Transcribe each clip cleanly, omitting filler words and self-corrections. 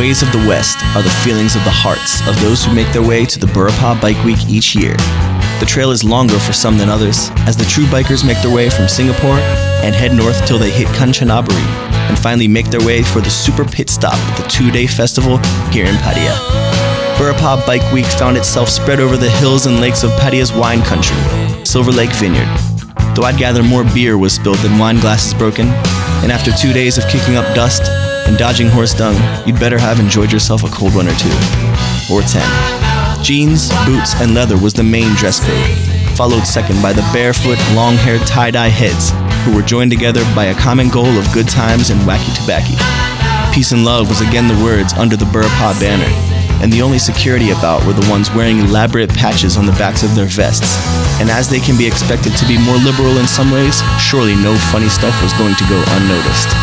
ways of the West are the feelings of the hearts of those who make their way to the Burapha Bike Week each year. The trail is longer for some than others, as the true bikers make their way from Singapore and head north till they hit Kanchanaburi, and finally make their way for the super pit stop at the 2-day festival here in Pattaya. Burapha Bike Week found itself spread over the hills and lakes of Pattaya's wine country, Silver Lake Vineyard. Though I'd gather more beer was spilled than wine glasses broken, and after 2 days of kicking up dust and dodging horse dung, you'd better have enjoyed yourself a cold one or 2. Or 10. Jeans, boots, and leather was the main dress code, followed second by the barefoot, long-haired tie-dye heads, who were joined together by a common goal of good times and wacky tobacco. Peace and love was again the words under the Burapha banner, and the only security about were the ones wearing elaborate patches on the backs of their vests. And as they can be expected to be more liberal in some ways, surely no funny stuff was going to go unnoticed.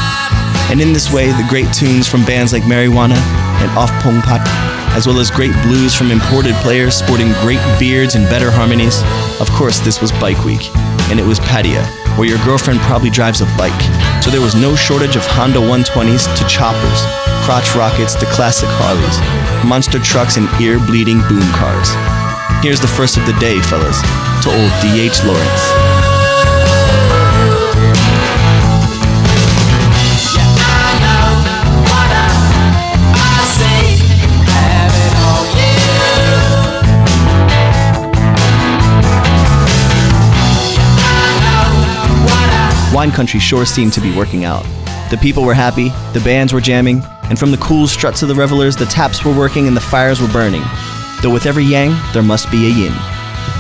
And in this way, the great tunes from bands like Marijuana and Off Pong Pat, as well as great blues from imported players sporting great beards and better harmonies. Of course, this was Bike Week, and it was Pattaya, where your girlfriend probably drives a bike. So there was no shortage of Honda 120s to choppers, crotch rockets to classic Harleys, monster trucks and ear-bleeding boom cars. Here's the first of the day, fellas, to old D.H. Lawrence. Wine country sure seemed to be working out. The people were happy, the bands were jamming, and from the cool struts of the revelers, the taps were working and the fires were burning. Though with every yang, there must be a yin.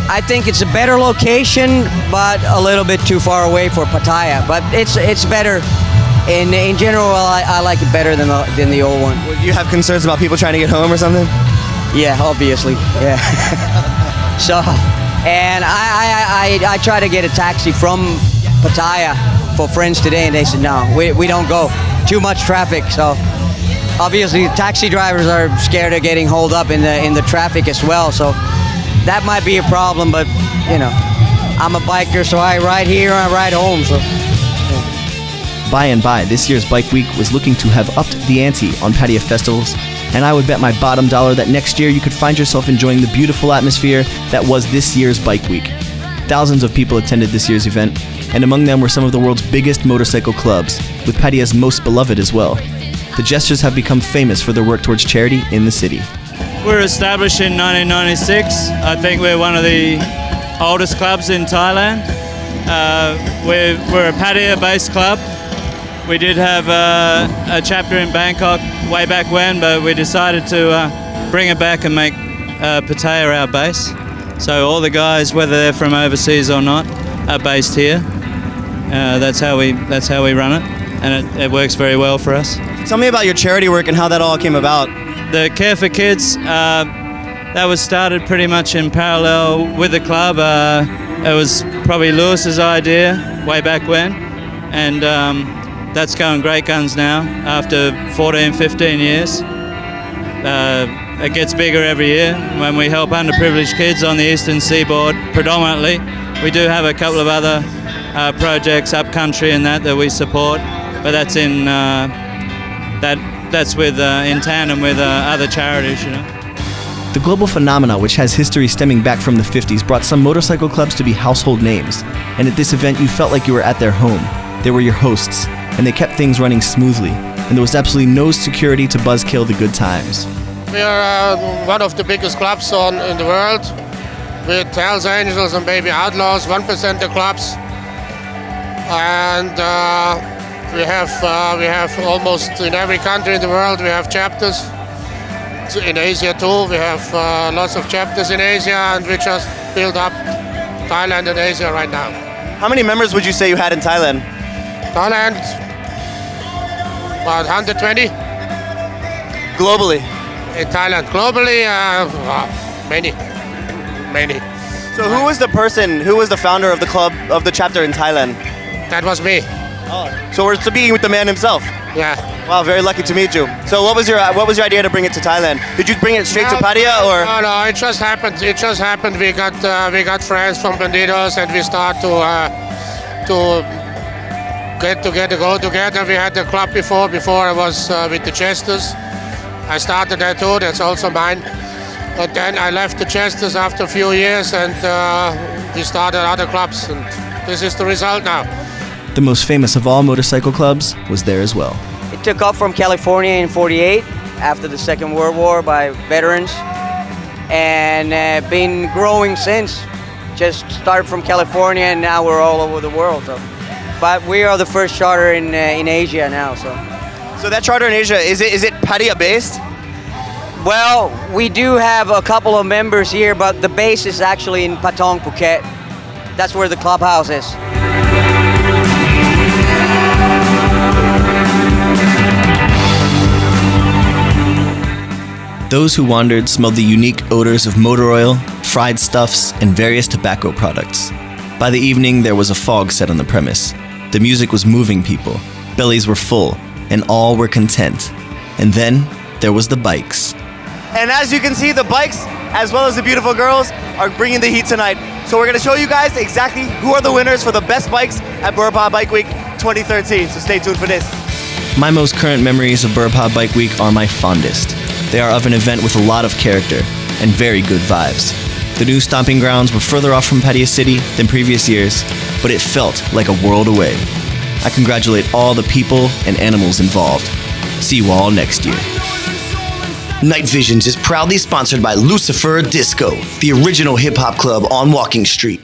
I think it's a better location, but a little bit too far away for Pattaya. But it's better. In general, I like it better than the old one. Would you have concerns about people trying to get home or something? Yeah, obviously. Yeah. So, and I try to get a taxi from Pattaya for friends today, and they said no, we don't go. Too much traffic. So obviously taxi drivers are scared of getting holed up in the traffic as well. So that might be a problem, but you know, I'm a biker, so I ride here, I ride home. So by and by, this year's Bike Week was looking to have upped the ante on Pattaya festivals, and I would bet my bottom dollar that next year you could find yourself enjoying the beautiful atmosphere that was this year's Bike Week. Thousands of people attended this year's event, and among them were some of the world's biggest motorcycle clubs, with Pattaya's most beloved as well. The Jesters have become famous for their work towards charity in the city. We were established in 1996. I think we're one of the oldest clubs in Thailand. We're a Pattaya-based club. We did have a chapter in Bangkok way back when, but we decided to bring it back and make Pattaya our base. So all the guys, whether they're from overseas or not, are based here. That's how we run it, and it works very well for us. Tell me about your charity work and how that all came about. The Care for Kids, that was started pretty much in parallel with the club. It was probably Lewis's idea way back when, and that's going great guns now after 14, 15 years. It gets bigger every year when we help underprivileged kids on the eastern seaboard predominantly. We do have a couple of other projects up country and that we support, but that's in that's with in tandem with other charities, you know. The global phenomena, which has history stemming back from the 50s, brought some motorcycle clubs to be household names. And at this event, you felt like you were at their home. They were your hosts, and they kept things running smoothly. And there was absolutely no security to buzzkill the good times. We are one of the biggest clubs in the world, with Hells Angels and Baby Outlaws, 1% of clubs. And we have almost in every country in the world, we have chapters. In Asia too, we have lots of chapters in Asia, and we just build up Thailand and Asia right now. How many members would you say you had in Thailand? Thailand, about 120. Globally? In Thailand, globally, many. So who was the founder of the club, of the chapter in Thailand? That was me. Oh. So we're speaking with the man himself? Yeah. Wow, very lucky to meet you. So what was your idea to bring it to Thailand? Did you bring it straight to Pattaya or? No, it just happened. We got friends from Bandidos, and we start to go together. We had the club before I was with the Jesters, I started there too, that's also mine. But then I left the Chesters after a few years and we started other clubs, and this is the result now. The most famous of all motorcycle clubs was there as well. It took off from California in '48 after the Second World War by veterans, and been growing since. Just started from California and now we're all over the world. So. But we are the first charter in Asia now. So that charter in Asia, is it Pattaya based? Well, we do have a couple of members here, but the base is actually in Patong, Phuket. That's where the clubhouse is. Those who wandered smelled the unique odors of motor oil, fried stuffs, and various tobacco products. By the evening, there was a fog set on the premise. The music was moving people, bellies were full, and all were content. And then, there was the bikes. And as you can see, the bikes, as well as the beautiful girls, are bringing the heat tonight. So we're gonna show you guys exactly who are the winners for the best bikes at Burapha Bike Week 2013. So stay tuned for this. My most current memories of Burapha Bike Week are my fondest. They are of an event with a lot of character and very good vibes. The new stomping grounds were further off from Pattaya City than previous years, but it felt like a world away. I congratulate all the people and animals involved. See you all next year. Night Visions is proudly sponsored by Lucifer Disco, the original hip-hop club on Walking Street.